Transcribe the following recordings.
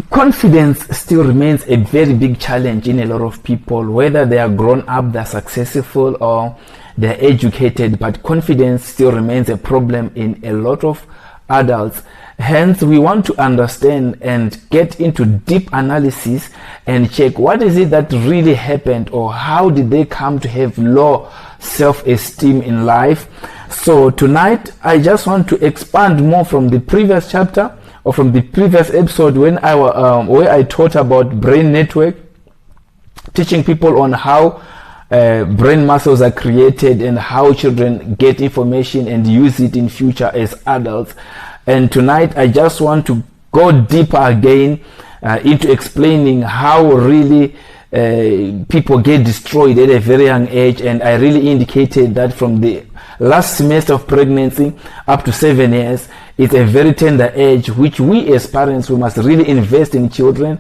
Confidence still remains a very big challenge in a lot of people, whether they are grown up, they're successful, or they're educated, but confidence still remains a problem in a lot of adults. Hence, we want to understand and get into deep analysis and check what is it that really happened, or how did they come to have low self-esteem in life. So tonight, I just want to expand more from the previous chapter, or from the previous episode when where I taught about brain network, teaching people on how brain muscles are created and how children get information and use it in future as adults. And tonight I just want to go deeper again into explaining how really people get destroyed at a very young age. And I really indicated that from the last semester of pregnancy up to 7 years, it's a very tender age which we as parents, we must really invest in children,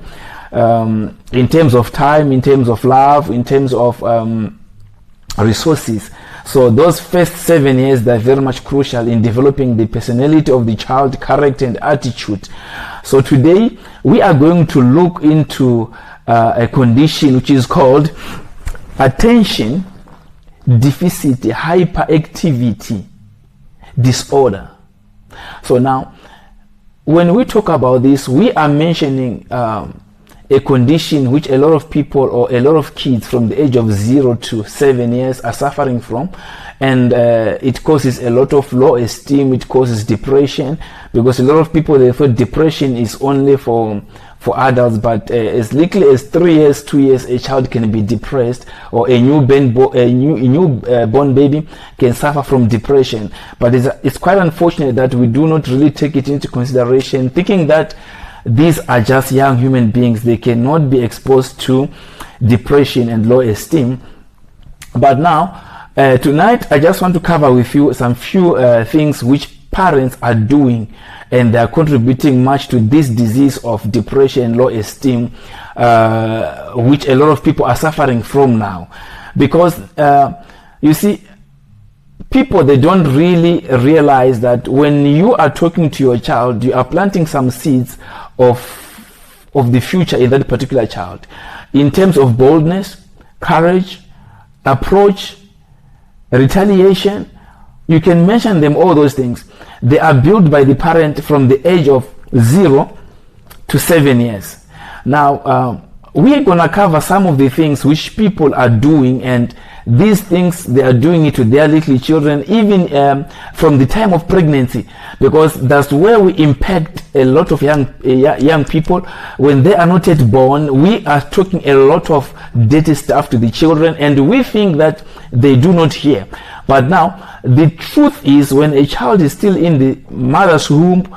in terms of time, in terms of love, in terms of resources. So those first 7 years, they're very much crucial in developing the personality of the child, character and attitude. So today we are going to look into a condition which is called attention deficit hyperactivity disorder. So now, when we talk about this, we are mentioning a condition which a lot of people, or a lot of kids from the age of 0 to 7 years are suffering from, and it causes a lot of low esteem. It causes depression, because a lot of people, they thought depression is only for adults, but as little as 3 years, 2 years, a child can be depressed, or a newborn baby can suffer from depression. But it's quite unfortunate that we do not really take it into consideration, thinking that these are just young human beings. They cannot be exposed to depression and low esteem. But now, tonight, I just want to cover with you some few things which parents are doing, and they are contributing much to this disease of depression and low esteem, which a lot of people are suffering from now. Because you see, people, they don't really realize that when you are talking to your child, you are planting some seeds of the future in that particular child, in terms of boldness, courage, approach, retaliation. You can mention them, all those things. They are built by the parent from the age of 0 to 7 years. Now, we are going to cover some of the things which people are doing, and these things, they are doing it to their little children, even from the time of pregnancy, because that's where we impact a lot of young people. When they are not yet born, we are talking a lot of dirty stuff to the children, and we think that they do not hear. But now, the truth is, when a child is still in the mother's womb,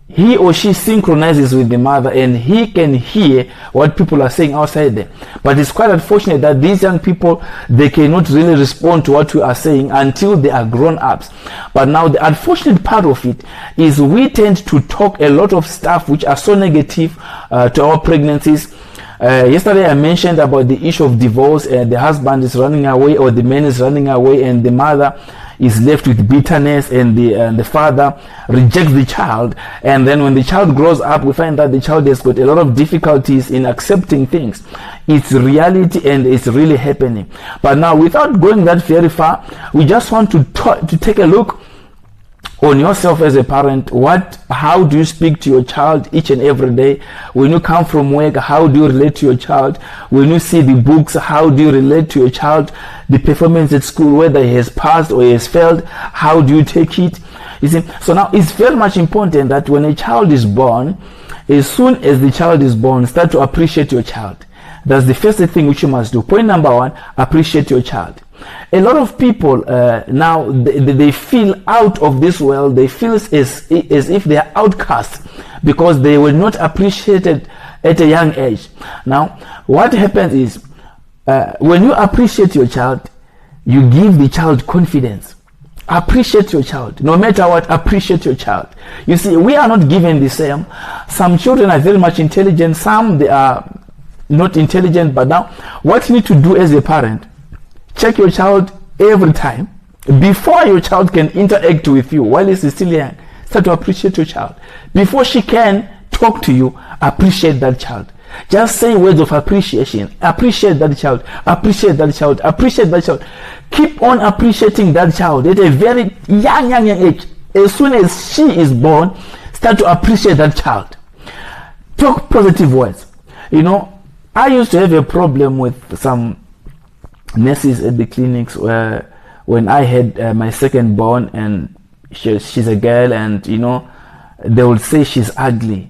he or she synchronizes with the mother, and he can hear what people are saying outside there. But it's quite unfortunate that these young people, they cannot really respond to what we are saying until they are grown ups. But now, the unfortunate part of it is we tend to talk a lot of stuff which are so negative to our pregnancies. Yesterday I mentioned about the issue of divorce, and the husband is running away, or the man is running away, and the mother is left with bitterness, and the father rejects the child. And then when the child grows up, we find that the child has got a lot of difficulties in accepting things. It's reality, and it's really happening. But now, without going that very far, we just want to take a look on yourself as a parent. How do you speak to your child each and every day? When you come from work, how do you relate to your child? When you see the books, how do you relate to your child? The performance at school, whether he has passed or he has failed, how do you take it? You see, so now it's very much important that when a child is born, as soon as the child is born, start to appreciate your child. That's the first thing which you must do. Point number 1, appreciate your child. A lot of people now, they feel out of this world. They feel as if they are outcasts because they were not appreciated at a young age. Now, what happens is, when you appreciate your child, you give the child confidence. Appreciate your child. No matter what, appreciate your child. You see, we are not given the same. Some children are very much intelligent. Some, they are not intelligent. But now, what you need to do as a parent, check your child every time. Before your child can interact with you while he's still young, start to appreciate your child. Before she can talk to you, appreciate that child. Just say words of appreciation. Appreciate that child. Appreciate that child. Appreciate that child. Keep on appreciating that child at a very young age. As soon as she is born, start to appreciate that child. Talk positive words. You know, I used to have a problem with some nurses at the clinics where when I had my second born, and she's a girl, and you know, they would say she's ugly.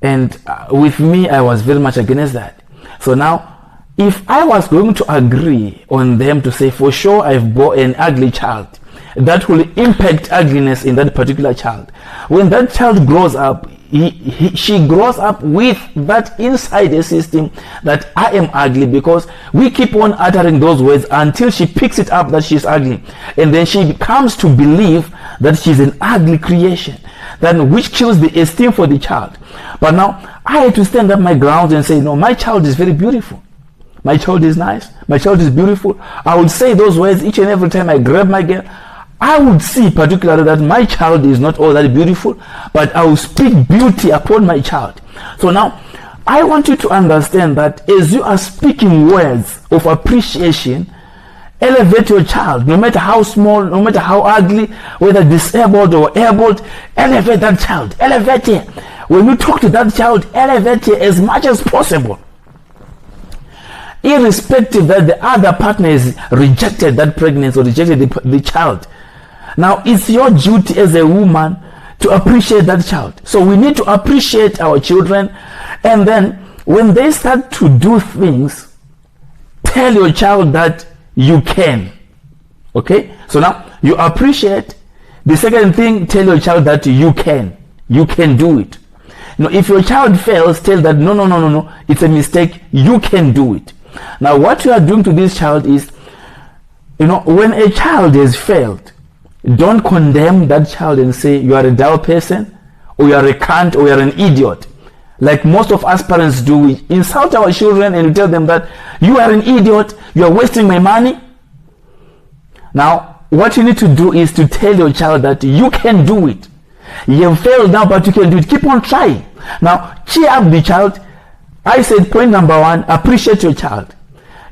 And with me, I was very much against that. So now, if I was going to agree on them to say, for sure, I've bought an ugly child, that will impact ugliness in that particular child. When that child grows up, she grows up with that inside the system that I am ugly, because we keep on uttering those words until she picks it up that she's ugly. And then she comes to believe that she's an ugly creation, then which kills the esteem for the child. But now I had to stand up my ground and say, no, my child is very beautiful. My child is nice. My child is beautiful. I would say those words each and every time I grab my girl. I would see particularly that my child is not all that beautiful, but I will speak beauty upon my child. So now, I want you to understand that as you are speaking words of appreciation, elevate your child, no matter how small, no matter how ugly, whether disabled or able, elevate that child, elevate her. When you talk to that child, elevate her as much as possible. Irrespective that the other partner has rejected that pregnancy or rejected the child. Now, it's your duty as a woman to appreciate that child. So we need to appreciate our children, and then when they start to do things, tell your child that you can. Okay? So now, you appreciate. The second thing, tell your child that you can. You can do it. You know, if your child fails, tell that no, it's a mistake. You can do it. Now, what you are doing to this child is, you know, when a child has failed, don't condemn that child and say you are a dull person, or you are a cunt, or you are an idiot. Like most of us parents do, we insult our children and we tell them that you are an idiot, you are wasting my money. Now, what you need to do is to tell your child that you can do it. You have failed now, but you can do it. Keep on trying. Now, cheer up the child. I said point number one, appreciate your child.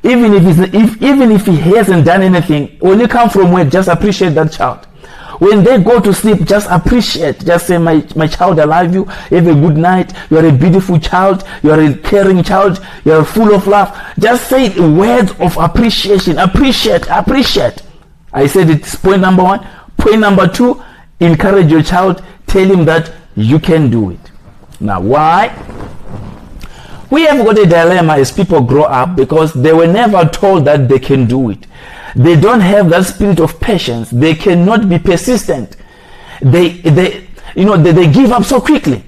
Even if he hasn't done anything, when you come from work, just appreciate that child. When they go to sleep, just appreciate. Just say, my child, I love you. Have a good night. You are a beautiful child. You are a caring child. You are full of love. Just say words of appreciation. Appreciate. I said it's point number one. Point number two, encourage your child. Tell him that you can do it. Now, why? We have got a dilemma as people grow up, because they were never told that they can do it. They don't have that spirit of patience. They cannot be persistent. They give up so quickly.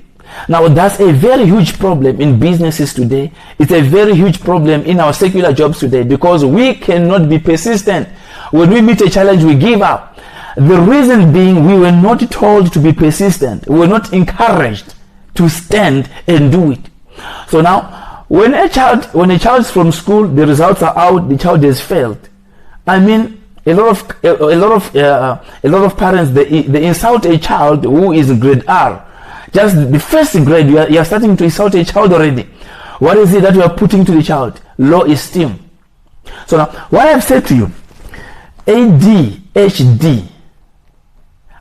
Now, that's a very huge problem in businesses today. It's a very huge problem in our secular jobs today, because we cannot be persistent. When we meet a challenge, we give up. The reason being, we were not told to be persistent. We were not encouraged to stand and do it. So now, when a child is from school, the results are out, the child has failed. I mean, a lot of parents, they insult a child who is grade R. Just the first grade, you are starting to insult a child already. What is it that you are putting to the child? Low esteem. So now, what I've said to you, ADHD,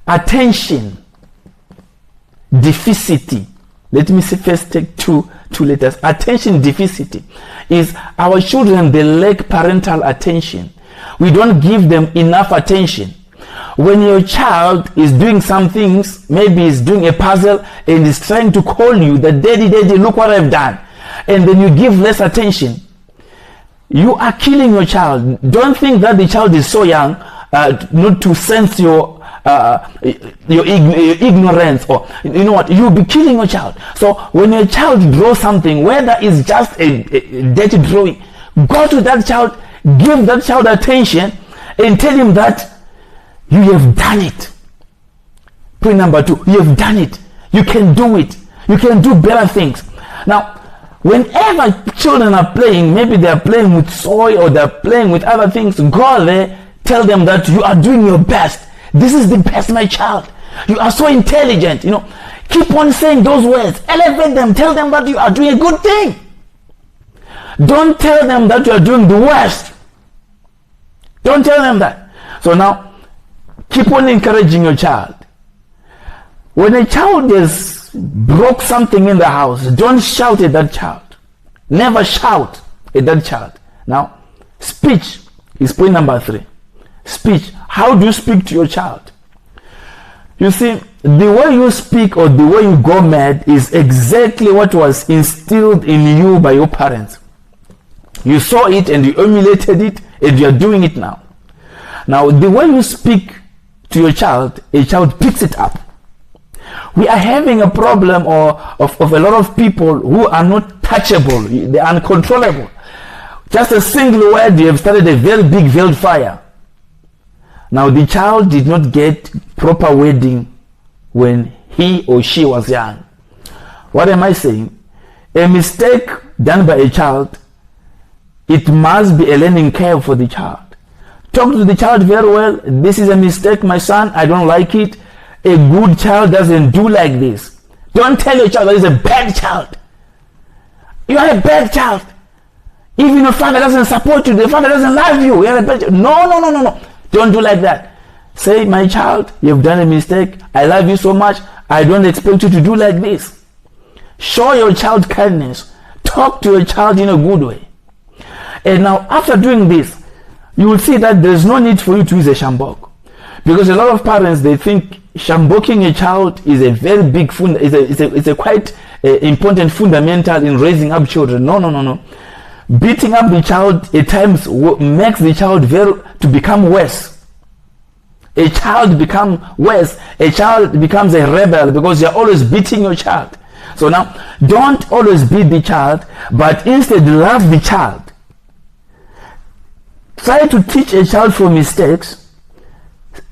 attention deficit. Let me first take two letters. Attention deficit is our children, they lack parental attention. We don't give them enough attention. When your child is doing some things, maybe he's doing a puzzle and is trying to call you that daddy, look what I've done, and then you give less attention, you are killing your child. Don't think that the child is so young not to sense your ignorance, or you know what, you'll be killing your child. So when your child draws something, whether it's just a dirty drawing, go to that child, give that child attention, and tell him that you have done it. Point number two, you have done it. You can do it. You can do better things. Now, whenever children are playing, maybe they are playing with soy or they are playing with other things, go there, tell them that you are doing your best. This is the best, my child. You are so intelligent. You know, Keep on saying those words. Elevate them. Tell them that you are doing a good thing. Don't tell them that you are doing the worst. Don't tell them that. So now, keep on encouraging your child. When a child has broke something in the house, don't shout at that child. Never shout at that child. Now, speech is point number 3. Speech. How do you speak to your child? You see, the way you speak or the way you go mad is exactly what was instilled in you by your parents. You saw it and you emulated it and you are doing it now. Now, the way you speak to your child, a child picks it up. We are having a problem of a lot of people who are not touchable. They are uncontrollable. Just a single word, you have started a very big veiled fire. Now, the child did not get proper wording when he or she was young. What am I saying? A mistake done by a child, it must be a learning curve for the child. Talk to the child very well. This is a mistake, my son. I don't like it. A good child doesn't do like this. Don't tell your child that is a bad child. You are a bad child. Even your father doesn't support you. The father doesn't love you. You are a bad child. No. Don't do like that. Say, my child, you've done a mistake. I love you so much. I don't expect you to do like this. Show your child kindness. Talk to your child in a good way. And now, after doing this, you will see that there's no need for you to use a shambok. Because a lot of parents, they think shamboking a child is a very big it's a quite important fundamental in raising up children. No. Beating up the child at times makes the child to become worse. A child becomes worse. A child becomes a rebel because you're always beating your child. So now, don't always beat the child, but instead love the child. Try to teach a child from mistakes.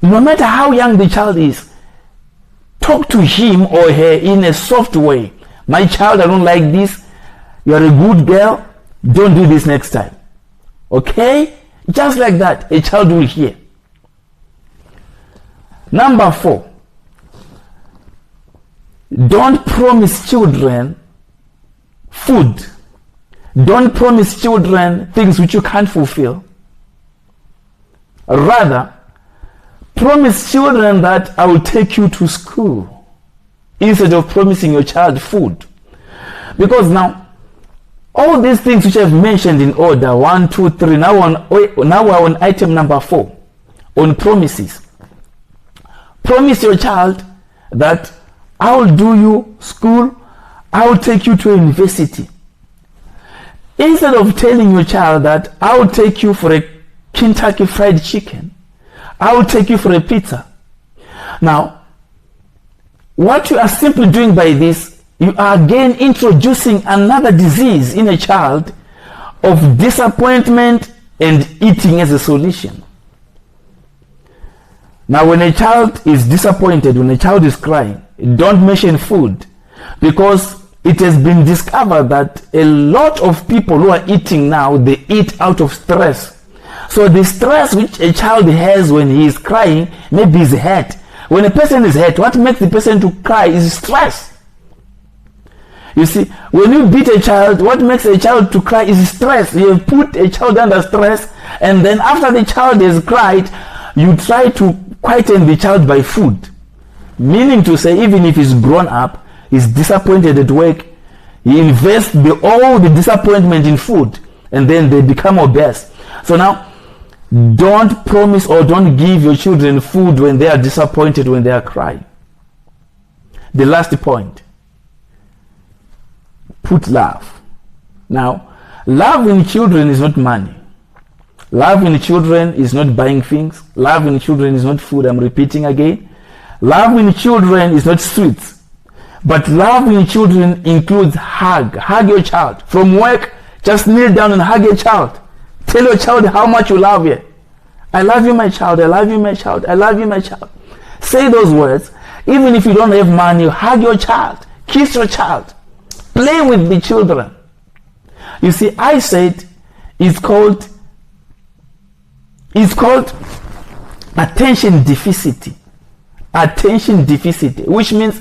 No matter how young the child is, talk to him or her in a soft way. My child, I don't like this. You are a good girl. Don't do this next time. Okay? Just like that, a child will hear. Number 4. Don't promise children food. Don't promise children things which you can't fulfill. Rather, promise children that I will take you to school instead of promising your child food. Because now, all these things which I've mentioned in order, 1, 2, 3, now we're on item number 4, on promises. Promise your child that I will do you school, I will take you to a university. Instead of telling your child that I will take you for a Kentucky Fried Chicken, I will take you for a pizza. Now, what you are simply doing by this, you are again introducing another disease in a child of disappointment and eating as a solution. Now, when a child is disappointed, when a child is crying, don't mention food, because it has been discovered that a lot of people who are eating now, they eat out of stress. So the stress which a child has when he is crying, maybe is hurt. When a person is hurt, what makes the person to cry is stress. You see, when you beat a child, what makes a child to cry is stress. You have put a child under stress, and then after the child has cried, you try to quieten the child by food. Meaning to say, even if he's grown up, he's disappointed at work, he invests all the disappointment in food, and then they become obese. So now, don't promise or don't give your children food when they are disappointed, when they are crying. The last point, put love. Now, love in children is not money. Love in children is not buying things. Love in children is not food. I'm repeating again. Love in children is not sweets. But love in children includes hug. Hug your child. From work, just kneel down and hug your child. Tell your child how much you love you. I love you, my child. I love you, my child. I love you, my child. Say those words. Even if you don't have money, hug your child. Kiss your child. Play with the children. You see, I said it's called attention deficit. Attention deficit, which means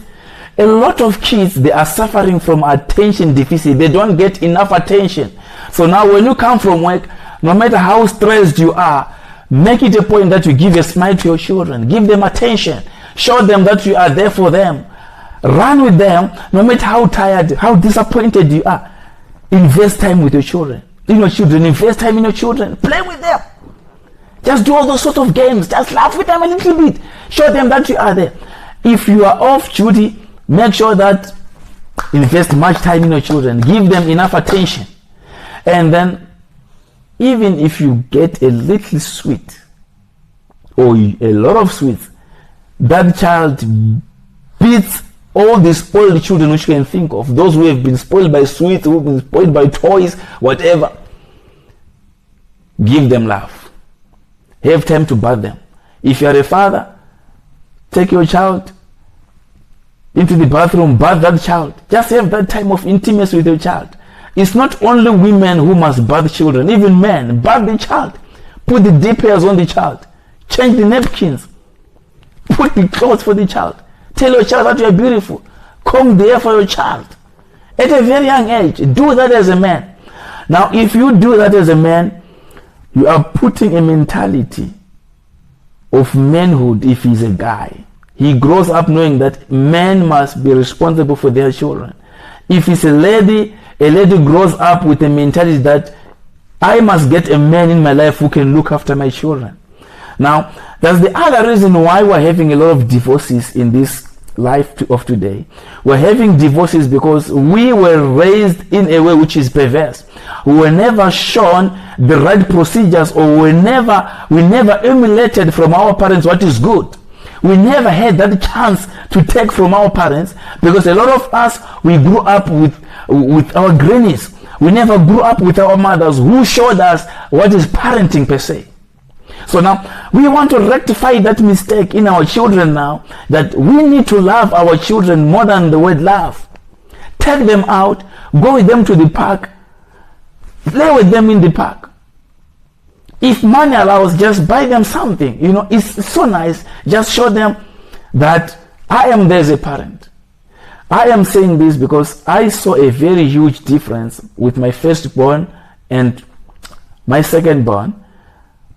A lot of kids, they are suffering from attention deficit. They don't get enough attention. So now when you come from work, no matter how stressed you are, make it a point that you give a smile to your children. Give them attention. Show them that you are there for them. Run with them, no matter how tired, how disappointed you are. Invest time with your children. Invest time in your children. Play with them. Just do all those sort of games. Just laugh with them a little bit. Show them that you are there. If you are off duty, make sure that invest much time in your children. Give them enough attention. And then, even if you get a little sweet or a lot of sweets, that child beats all the spoiled children which you can think of. Those who have been spoiled by sweets, who have been spoiled by toys, whatever. Give them love. Have time to bath them. If you are a father, take your child into the bathroom, bath that child. Just have that time of intimacy with your child. It's not only women who must bath children, even men. Bath the child. Put the deep hairs on the child. Change the napkins. Put the clothes for the child. Tell your child that you are beautiful. Comb the hair for your child. At a very young age, do that as a man. Now, if you do that as a man, you are putting a mentality of manhood if he's a guy. He grows up knowing that men must be responsible for their children. If he's a lady grows up with a mentality that I must get a man in my life who can look after my children. Now, that's the other reason why we're having a lot of divorces in this life of today. We're having divorces because we were raised in a way which is perverse. We were never shown the right procedures, or we never emulated from our parents what is good. We never had that chance to take from our parents, because a lot of us, we grew up with our grannies. We never grew up with our mothers who showed us what is parenting per se. So now we want to rectify that mistake in our children now, that we need to love our children more than the word love. Take them out, go with them to the park, play with them in the park. If money allows, just buy them something. It's so nice. Just show them that I am there as a parent. I am saying this because I saw a very huge difference with my firstborn and my secondborn.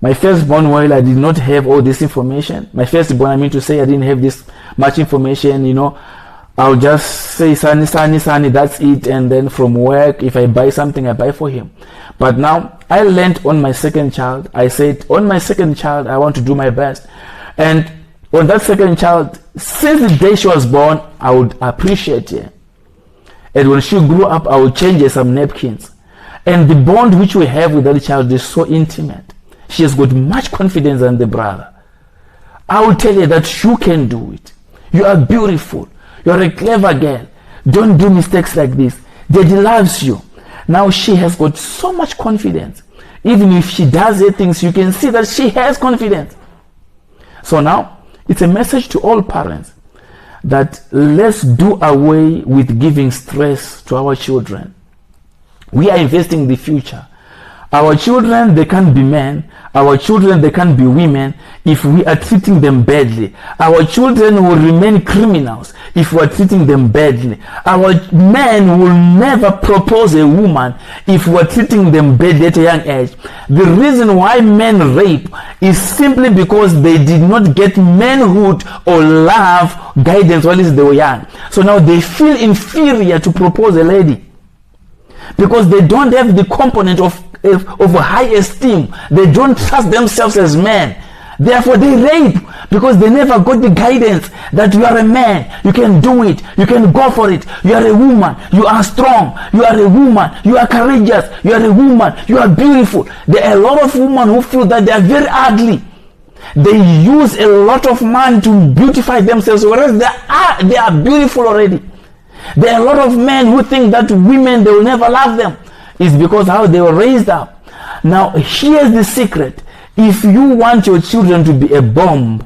My firstborn, while I did not have all this information, I didn't have this much information, I'll just say, Sunny, that's it. And then from work, if I buy something, I buy for him. But now I learned on my second child. I said, on my second child, I want to do my best. And on that second child, since the day she was born, I would appreciate her. And when she grew up, I would change her some napkins. And the bond which we have with that child is so intimate. She has got much confidence in the brother. I will tell you that you can do it. You are beautiful. You are a clever girl. Don't do mistakes like this. Daddy loves you. Now she has got so much confidence. Even if she does her things, you can see that she has confidence. So now, it's a message to all parents that let's do away with giving stress to our children. We are investing in the future. Our children, they can't be men. Our children, they can't be women if we are treating them badly. Our children will remain criminals if we are treating them badly. Our men will never propose a woman if we are treating them badly at a young age. The reason why men rape is simply because they did not get manhood or love guidance while they were young. So now they feel inferior to propose a lady because they don't have the component of a high esteem. They don't trust themselves as men. Therefore they rape because they never got the guidance that you are a man, you can do it, you can go for it, you are a woman, you are strong, you are a woman, you are courageous, you are a woman, you are beautiful. There are a lot of women who feel that they are very ugly. They use a lot of money to beautify themselves, whereas they are beautiful already. There are a lot of men who think that women, they will never love them. It's because how they were raised up. Now here's the secret. If you want your children to be a bomb,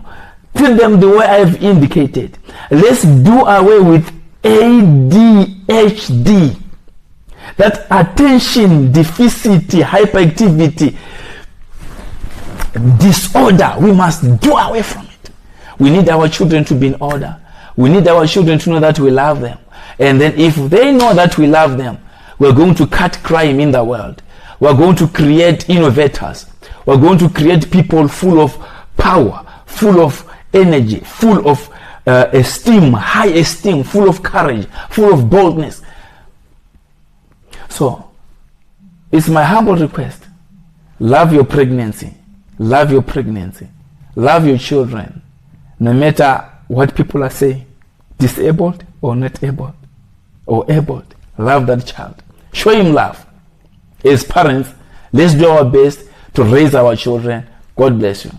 treat them the way I've indicated. Let's do away with ADHD. That attention deficit hyperactivity disorder. We must do away from it. We need our children to be in order. We need our children to know that we love them. And then if they know that we love them, we're going to cut crime in the world. We're going to create innovators. We're going to create people full of power, full of energy, full of esteem, high esteem, full of courage, full of boldness. So, it's my humble request. Love your pregnancy. Love your pregnancy. Love your children. No matter what people are saying, disabled or not able, or able, love that child. Show him love. As parents, let's do our best to raise our children. God bless you.